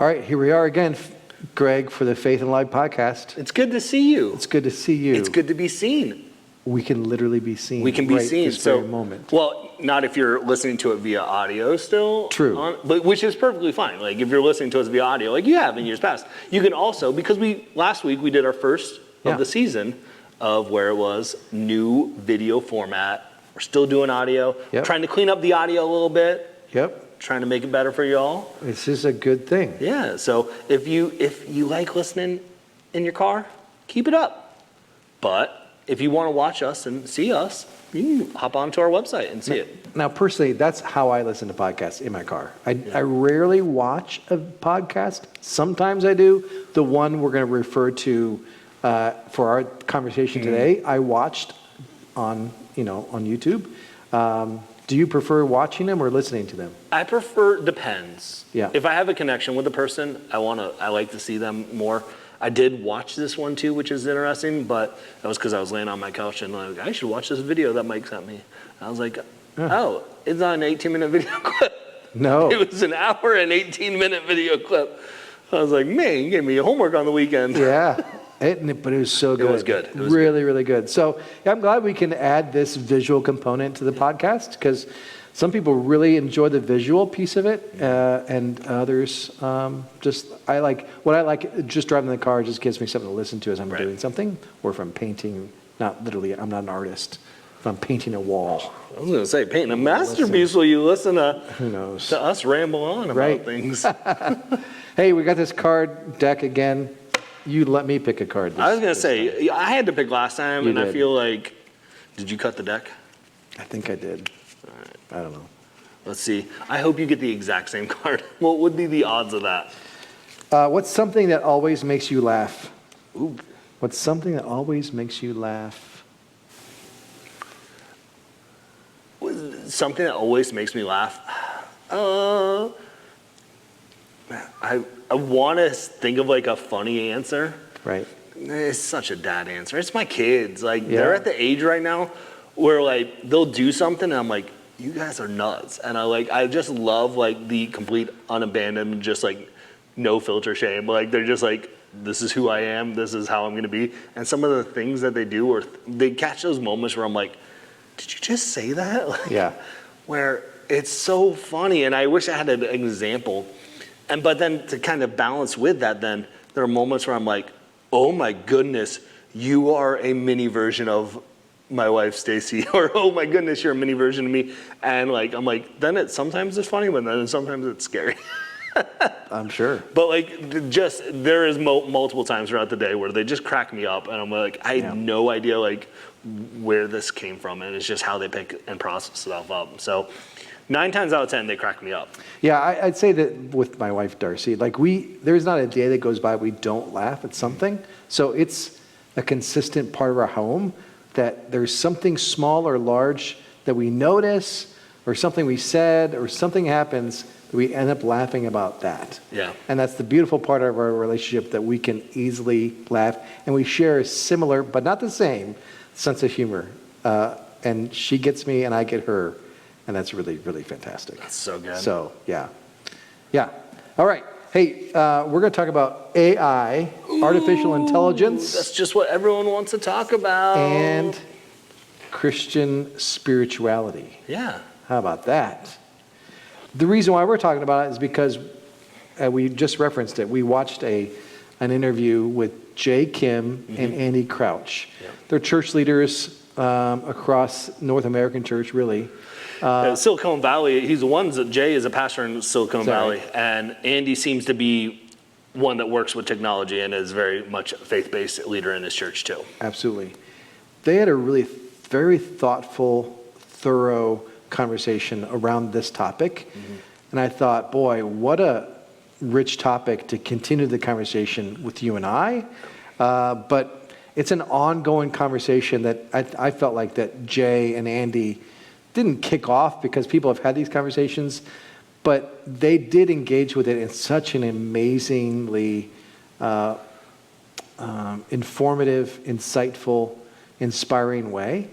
All right, here we are again, Greg, for the Faith and Life podcast. It's good to see you. It's good to see you. It's good to be seen. We can literally be seen. We can be right seen. This very moment. Well, not if you're listening to it via audio still. True. But which is perfectly fine. Like if you're listening to us via audio, like you have in years past, you can also, because last week we did our first of the season of where it was new video format. We're still doing audio. Yep. Trying to clean up the audio a little bit. Yep. Trying to make it better for y'all. This is a good thing. Yeah. So if you like listening in your car, keep it up. But if you want to watch us and see us, you can hop onto our website and see it. Now, personally, that's how I listen to podcasts in my car. I rarely watch a podcast. Sometimes I do. The one we're going to refer to for our conversation today, I watched on YouTube. Do you prefer watching them or listening to them? I prefer, depends. Yeah. If I have a connection with the person, I like to see them more. I did watch this one too, which is interesting, but that was because I was laying on my couch and like, I should watch this video that Mike sent me. And I was like, oh, it's not an 18-minute video clip. No. It was an hour and 18-minute video clip. I was like, man, you gave me homework on the weekend. Yeah. But it was so good. It was good. It was really, really good. So I'm glad we can add this visual component to the podcast because some people really enjoy the visual piece of it, and others just driving the car just gives me something to listen to as I'm doing something, or if I'm painting. Not literally, I'm not an artist. If I'm painting a wall. I was going to say, painting a masterpiece while you listen to, who knows, to us ramble on about things. Hey, we got this card deck again. You let me pick a card. I was going to say, I had to pick last time, and I feel like, did you cut the deck? I think I did. All right. I don't know. Let's see. I hope you get the exact same card. What would be the odds of that? What's something that always makes you laugh? Ooh. What's something that always makes you laugh? Something that always makes me laugh? I want to think of like a funny answer. Right. It's such a dad answer. It's my kids. Like they're at the age right now where like they'll do something and I'm like, you guys are nuts. And I just love like the complete unabandoned, just like no filter shame. Like they're just like, this is who I am. This is how I'm going to be. And some of the things that they do, or they catch those moments where I'm like, did you just say that? Like, where it's so funny. And I wish I had an example. But then to kind of balance with that, then there are moments where I'm like, oh my goodness, you are a mini version of my wife, Stacy, or oh my goodness, you're a mini version of me. And like, I'm like, then sometimes it's funny, but then sometimes it's scary. I'm sure. But like, there is multiple times throughout the day where they just crack me up. And I'm like, I had no idea like where this came from. And it's just how they pick and process stuff up. So 9 times out of 10, they crack me up. Yeah, I'd say that with my wife, Darcy, like there's not a day that goes by we don't laugh at something. So it's a consistent part of our home that there's something small or large that we notice or something we said or something happens that we end up laughing about that. Yeah. And that's the beautiful part of our relationship, that we can easily laugh and we share a similar, but not the same, sense of humor. And she gets me and I get her. And that's really, really fantastic. That's so good. So, yeah. All right. Hey, we're going to talk about AI, artificial intelligence. That's just what everyone wants to talk about. And Christian spirituality. Yeah. How about that? The reason why we're talking about it is because we just referenced it. We watched an interview with Jay Kim and Andy Crouch. Yeah. They're church leaders across North American church, really. Silicon Valley, he's the one that Jay is a pastor in Silicon Valley, and Andy seems to be one that works with technology and is very much a faith-based leader in his church too. Absolutely. They had a really very thoughtful, thorough conversation around this topic. And I thought, boy, what a rich topic to continue the conversation with you and I. But it's an ongoing conversation that I felt like that Jay and Andy didn't kick off because people have had these conversations, but they did engage with it in such an amazingly informative, insightful, inspiring way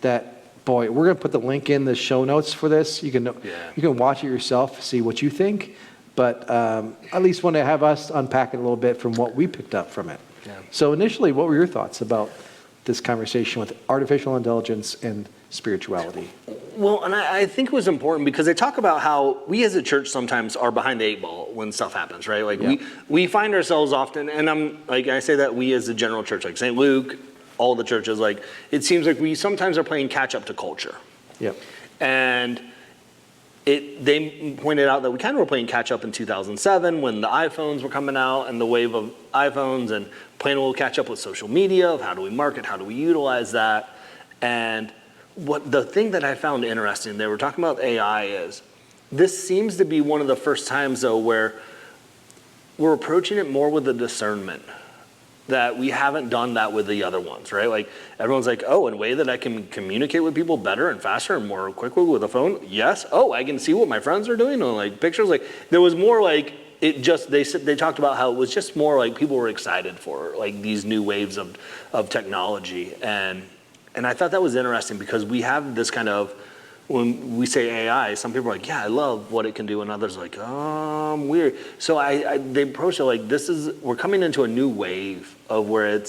that, boy, we're going to put the link in the show notes for this. You can watch it yourself, see what you think. but at least want to have us unpack it a little bit from what we picked up from it. Yeah. So initially, what were your thoughts about this conversation with artificial intelligence and spirituality? Well, and I think it was important because they talk about how we as a church sometimes are behind the eight ball when stuff happens, right? Like we find ourselves often, and I say that we as a general church, like St. Luke, all the churches, like it seems like we sometimes are playing catch up to culture. Yep. And they pointed out that we kind of were playing catch up in 2007 when the iPhones were coming out and the wave of iPhones, and playing a little catch up with social media of how do we market, how do we utilize that. And what the thing that I found interesting, they were talking about AI, is this seems to be one of the first times though where we're approaching it more with a discernment that we haven't done that with the other ones, right? Like everyone's like, oh, in a way that I can communicate with people better and faster and more quickly with a phone. Yes. Oh, I can see what my friends are doing on like pictures. Like there was more like it just, they talked about how it was just more like people were excited for like these new waves of technology. And I thought that was interesting because we have this kind of, when we say AI, some people are like, yeah, I love what it can do, and others are like, oh, I'm weird. So they approach it like we're coming into a new wave of where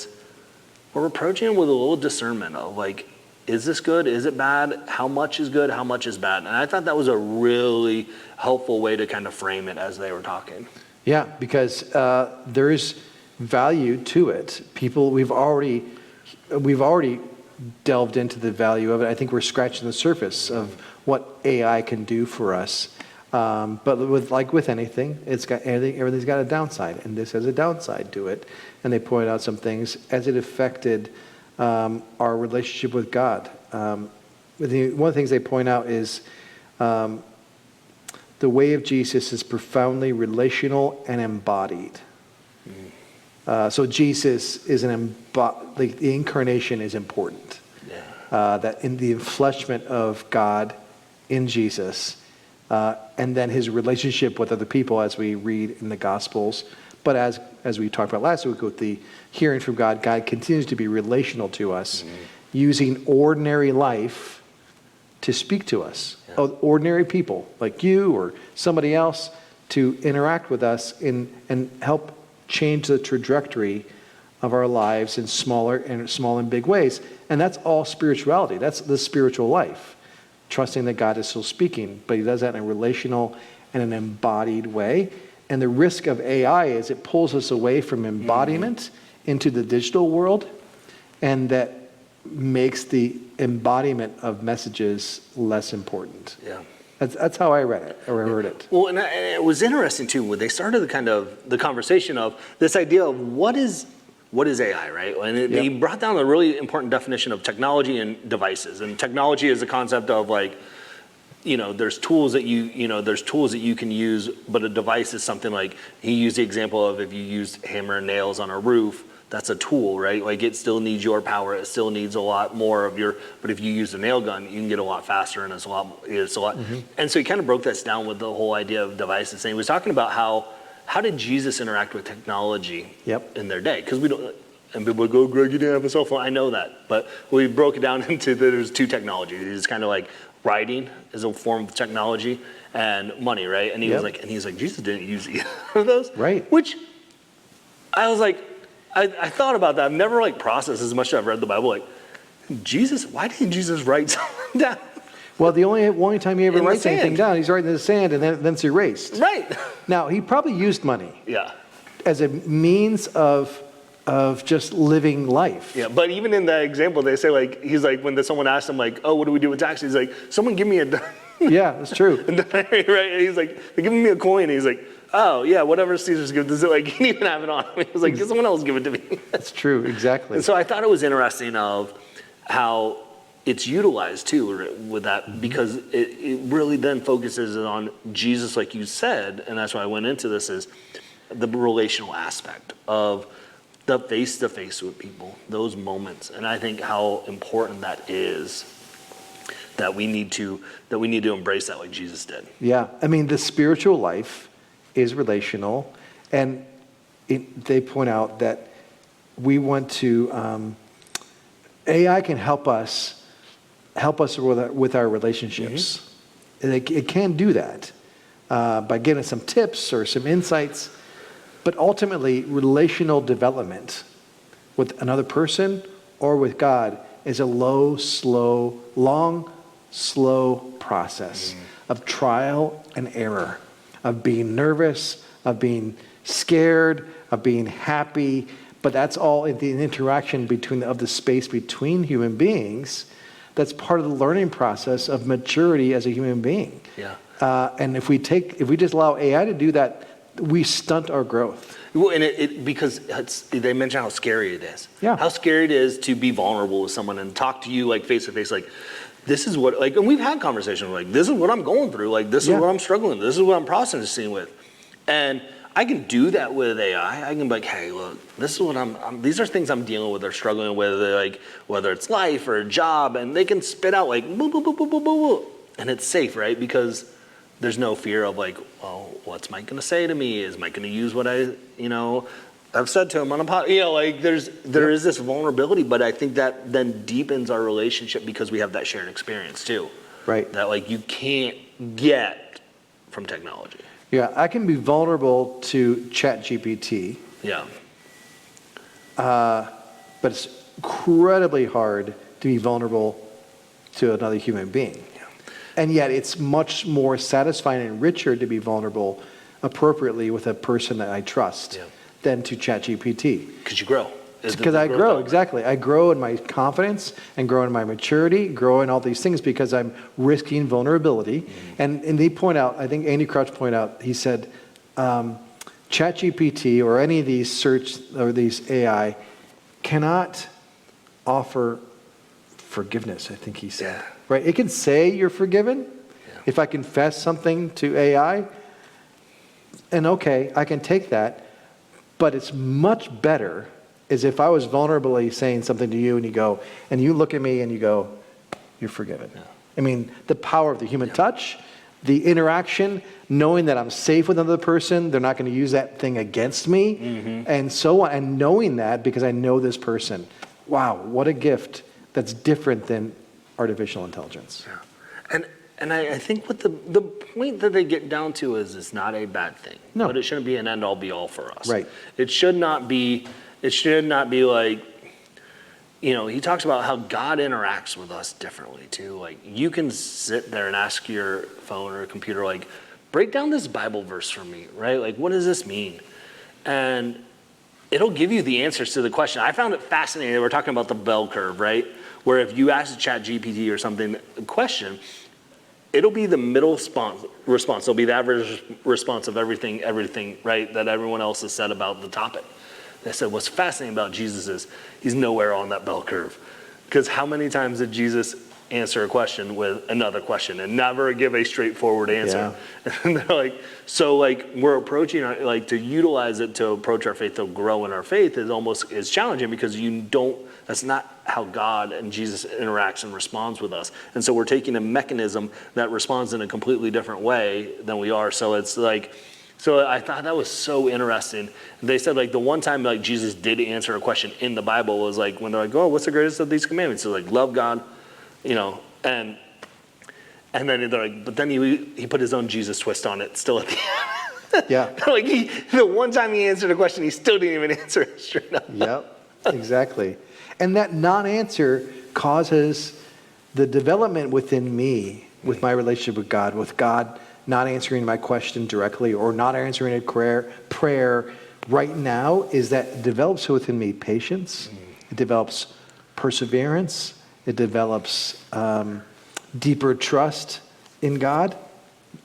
we're approaching it with a little discernment of like, is this good? Is it bad? How much is good? How much is bad? And I thought that was a really helpful way to kind of frame it as they were talking. Yeah, because there is value to it. We've already delved into the value of it. I think we're scratching the surface of what AI can do for us. But with anything, everything's got a downside, and this has a downside to it. And they point out some things as it affected our relationship with God. One of the things they point out is the way of Jesus is profoundly relational and embodied. So Jesus is the incarnation is important. Yeah. That in the enfleshment of God in Jesus, and then his relationship with other people, as we read in the Gospels. But as we talked about last week with the hearing from God, God continues to be relational to us, using ordinary life to speak to us. Yeah. Ordinary people like you or somebody else to interact with us and help change the trajectory of our lives in small and big ways. And that's all spirituality. That's the spiritual life. Trusting that God is still speaking, but he does that in a relational and an embodied way. And the risk of AI is it pulls us away from embodiment into the digital world, and that makes the embodiment of messages less important. Yeah. That's how I read it, or heard it. Well, and it was interesting too when they started the conversation of this idea of what is AI, right? And they brought down a really important definition of technology and devices. And technology is a concept of like, there's tools that you can use, but a device is something like, he used the example of if you used hammer and nails on a roof, that's a tool, right? Like it still needs your power. It still needs a lot more of but if you use a nail gun, you can get a lot faster, and it's a lot. Mm-hmm. And so he kind of broke this down with the whole idea of devices. And he was talking about how did Jesus interact with technology in their day? Because we don't, and people would go, Greg, you didn't have a cell phone. I know that. But we broke it down into there's two technologies. It's kind of like writing is a form of technology, and money, right? And he was like, Jesus didn't use either of those. Right. Which I was like, I thought about that. I've never like processed as much as I've read the Bible. Like, why didn't Jesus write something down? Well, the only time he ever writes anything down, he's writing in the sand, and then it's erased. Right. Now, he probably used money. Yeah. As a means of just living life. Yeah, but even in that example, they say like, he's like, when someone asks him like, oh, what do we do with taxes? He's like, someone give me a Yeah, that's true. Right? And he's like, they're giving me a coin. And he's like, oh, yeah, whatever Caesar's gives. Does it like, he didn't even have it on him. He was like, someone else give it to me. That's true, exactly. And so I thought it was interesting of how it's utilized too with that, because it really then focuses on Jesus, like you said, and that's why I went into this, is the relational aspect of the face-to-face with people, those moments. And I think how important that is, that we need to embrace that like Jesus did. Yeah, I mean, the spiritual life is relational, and they point out that we want to, AI can help us with our relationships. And it can do that. by giving some tips or some insights. But ultimately, relational development with another person or with God is a long, slow process of trial and error, of being nervous, of being scared, of being happy. But that's all in the interaction of the space between human beings. That's part of the learning process of maturity as a human being. Yeah. And if we just allow AI to do that, we stunt our growth. Well, and because they mentioned how scary it is. Yeah. How scary it is to be vulnerable with someone and talk to you like face to face, like this is what, like, and we've had conversations like this is what I'm going through, like this is what I'm struggling with, this is what I'm processing with, and I can do that with AI. I can be like, hey, look, this is what these are things I'm dealing with or struggling with, like whether it's life or a job, and they can spit out like boo, boo, boo, boo, boo, boo, boo. And it's safe, right? Because there's no fear of like, well, what's Mike going to say to me? Is Mike going to use what I've said to him on a pod? Like there is this vulnerability, but I think that then deepens our relationship because we have that shared experience too. Right. That like you can't get from technology. Yeah, I can be vulnerable to ChatGPT. Yeah. But it's incredibly hard to be vulnerable to another human being. Yeah. And yet it's much more satisfying and richer to be vulnerable appropriately with a person that I trust than to ChatGPT. Because you grow. Because I grow, exactly. I grow in my confidence and grow in my maturity, grow in all these things because I'm risking vulnerability. And they point out, I think Andy Crouch pointed out, he said, ChatGPT or any of these search or these AI cannot offer forgiveness, I think he said. Yeah. Right? It can say you're forgiven. Yeah. If I confess something to AI, and okay, I can take that, but it's much better is if I was vulnerably saying something to you and you look at me and you go, you're forgiven. Yeah. I mean, the power of the human touch, the interaction, knowing that I'm safe with another person, they're not going to use that thing against me, and so on, and knowing that because I know this person. Wow, what a gift that's different than artificial intelligence. Yeah. And I think what the point that they get down to is it's not a bad thing. No. But it shouldn't be an end-all be-all for us. Right. It should not be like, he talks about how God interacts with us differently too. Like you can sit there and ask your phone or computer, like, break down this Bible verse for me, right? Like, what does this mean? And it'll give you the answers to the question. I found it fascinating. We're talking about the bell curve, right? Where if you ask ChatGPT or something a question, it'll be the middle response. It'll be the average response of everything, right, that everyone else has said about the topic. They said what's fascinating about Jesus is he's nowhere on that bell curve. Because how many times did Jesus answer a question with another question and never give a straightforward answer? Yeah. And they're like, so like we're approaching, like to utilize it to approach our faith, to grow in our faith is challenging because that's not how God and Jesus interacts and responds with us. And so we're taking a mechanism that responds in a completely different way than we are. So it's like, so I thought that was so interesting. They said like the one time like Jesus did answer a question in the Bible was like when they're like, oh, what's the greatest of these commandments? So like love God, and then they're like, but then he put his own Jesus twist on it still at the end. Yeah. Like the one time he answered a question, he still didn't even answer it straight up. Yep, exactly. And that non-answer causes the development within me with my relationship with God not answering my question directly or not answering a prayer right now is that it develops within me patience, it develops perseverance, it develops deeper trust in God.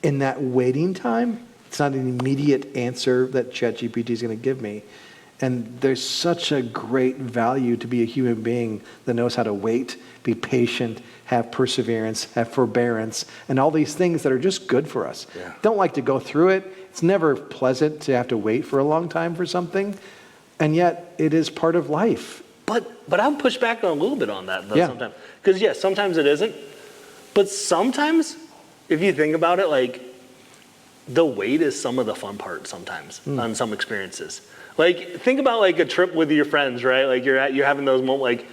In that waiting time, it's not an immediate answer that ChatGPT is going to give me. And there's such a great value to be a human being that knows how to wait, be patient, have perseverance, have forbearance, and all these things that are just good for us. Yeah. Don't like to go through it. It's never pleasant to have to wait for a long time for something, and yet it is part of life. But I'll push back a little bit on that, though, sometimes. Because, sometimes it isn't. But sometimes, if you think about it, like, the wait is some of the fun part sometimes on some experiences. Like, think about, like, a trip with your friends, right? Like, you're having those moments, like,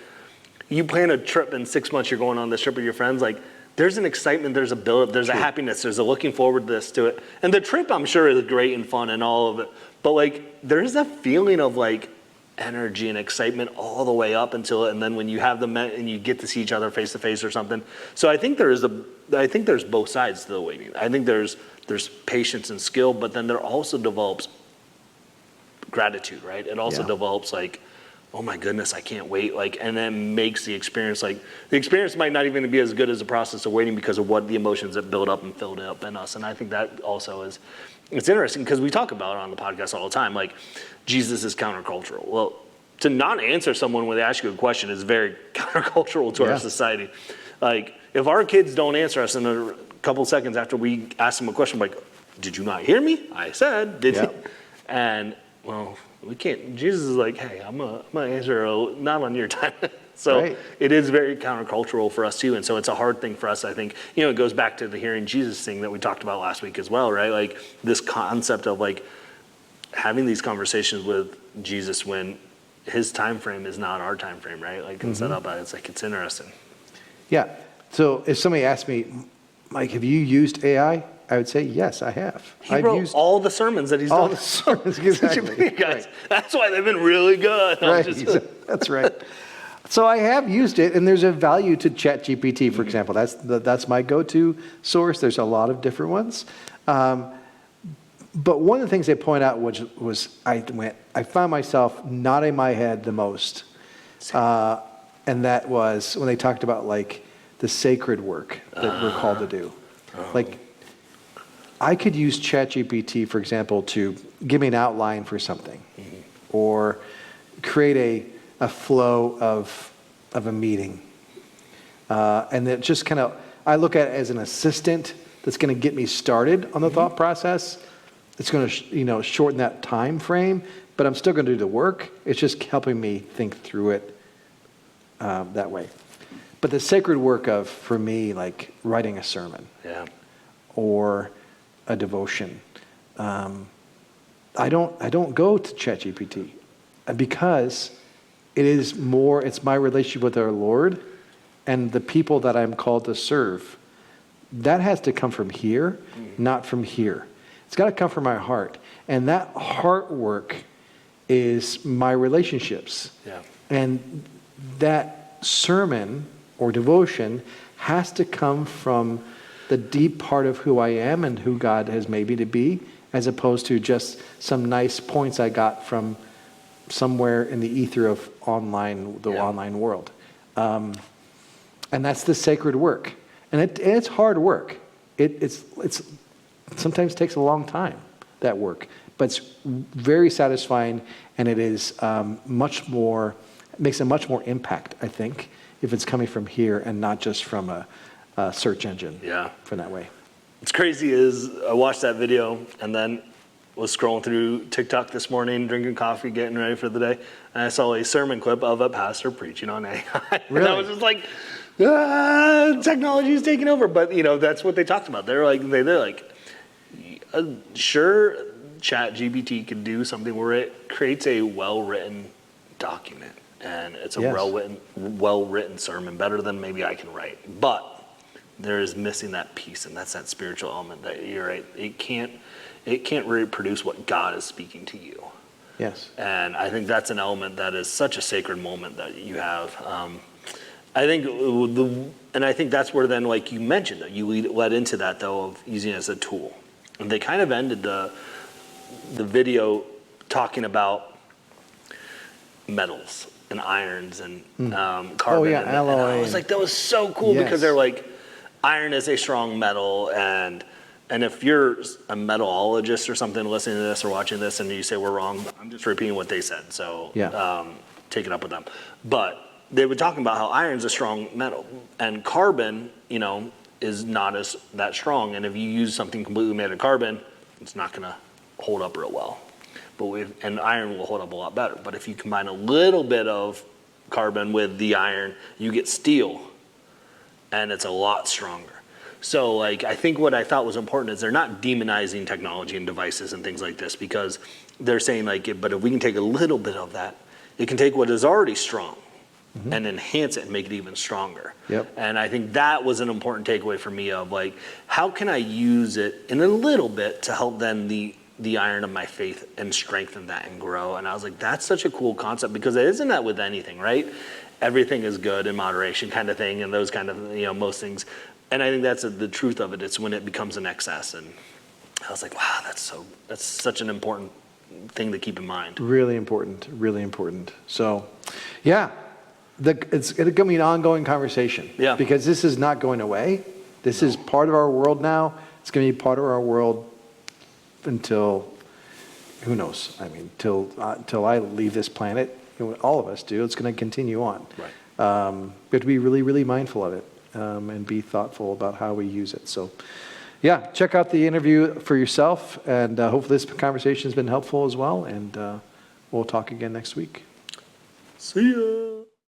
you plan a trip in 6 months, you're going on this trip with your friends, like, there's an excitement, there's a build-up, there's a happiness, there's a looking forward to it. And the trip, I'm sure, is great and fun and all of it. But like, there's a feeling of like energy and excitement all the way up until it, and then when you have them and you get to see each other face to face or something. So I think there's both sides to the waiting. I think there's patience and skill, but then there also develops gratitude, right? It also develops like, oh my goodness, I can't wait. Like, and then makes the experience, like, the experience might not even be as good as the process of waiting because of what the emotions that build up and filled up in us. And I think that also is, it's interesting because we talk about it on the podcast all the time, like, Jesus is countercultural. Well, to not answer someone when they ask you a question is very countercultural to our society. Like, if our kids don't answer us in a couple seconds after we ask them a question, like, did you not hear me? I said, did you? And, well, we can't. Jesus is like, hey, I'm gonna answer not on your time. So it is very countercultural for us too, and so it's a hard thing for us. I think it goes back to the hearing Jesus thing that we talked about last week as well, right? Like this concept of like having these conversations with Jesus when his time frame is not our time frame, right? Like and set up, it's like it's interesting. Yeah. So if somebody asked me, Mike, have you used AI? I would say, yes, I have. I've wrote used all the sermons that he's done. All the sermons, exactly. Guys, that's why they've been really good. Right. That's right. So I have used it, and there's a value to ChatGPT, for example. That's my go-to source. There's a lot of different ones. But one of the things they point out was I found myself nodding my head the most. And that was when they talked about like the sacred work that we're called to do. Like, I could use ChatGPT, for example, to give me an outline for something, or create a flow of a meeting, and then just kind of I look at it as an assistant that's going to get me started on the thought process. It's going to shorten that time frame, but I'm still going to do the work. It's just helping me think through it that way. But the sacred work of, for me, like writing a sermon, or a devotion. I don't go to ChatGPT because it's my relationship with our Lord and the people that I'm called to serve. That has to come from here, not from here. It's got to come from my heart. And that heart work is my relationships. And that sermon or devotion has to come from the deep part of who I am and who God has made me to be, as opposed to just some nice points I got from somewhere in the ether of online world. And that's the sacred work. And it's hard work. It's sometimes takes a long time, that work. But it's very satisfying, and it is makes a much more impact, I think, if it's coming from here and not just from a search engine. From that way. What's crazy is I watched that video and then was scrolling through TikTok this morning, drinking coffee, getting ready for the day, and I saw a sermon clip of a pastor preaching on AI. Really? And I was just like, technology is taking over. But that's what they talked about. They're like, sure, ChatGPT can do something where it creates a well-written document, and it's a well-written sermon, better than maybe I can write. But there is missing that piece, and that's that spiritual element that you're right. It can't reproduce what God is speaking to you. Yes. And I think that's an element that is such a sacred moment that you have. I think that's where then, like you mentioned, that you led into that though of using it as a tool. And they kind of ended the video talking about metals and irons and carbon. Alloy. And I was like, that was so cool because they're like, iron is a strong metal, and if you're a metallurgist or something listening to this or watching this and you say we're wrong, I'm just repeating what they said, so take it up with them. But they were talking about how iron's a strong metal, and carbon, is not that strong, and if you use something completely made of carbon, it's not going to hold up real well. And iron will hold up a lot better. But if you combine a little bit of carbon with the iron, you get steel, and it's a lot stronger. So I think what I thought was important is they're not demonizing technology and devices and things like this, because they're saying but if we can take a little bit of that, it can take what is already strong and enhance it and make it even stronger. Yep. And I think that was an important takeaway for me of like, how can I use it in a little bit to help then the iron of my faith and strengthen that and grow. And I was like, that's such a cool concept, because it isn't that with anything, right? Everything is good in moderation kind of thing, and those kind of, most things. And I think that's the truth of it. It's when it becomes an excess. And I was like, wow, that's such an important thing to keep in mind. Really important, really important. So, yeah, it's going to be an ongoing conversation. Yeah. Because this is not going away. This is part of our world now. It's going to be part of our world until, who knows? I mean, till I leave this planet, all of us do. It's going to continue on. Right. We have to be really, really mindful of it, and be thoughtful about how we use it. So, yeah, check out the interview for yourself, and hopefully this conversation has been helpful as well. And we'll talk again next week. See ya.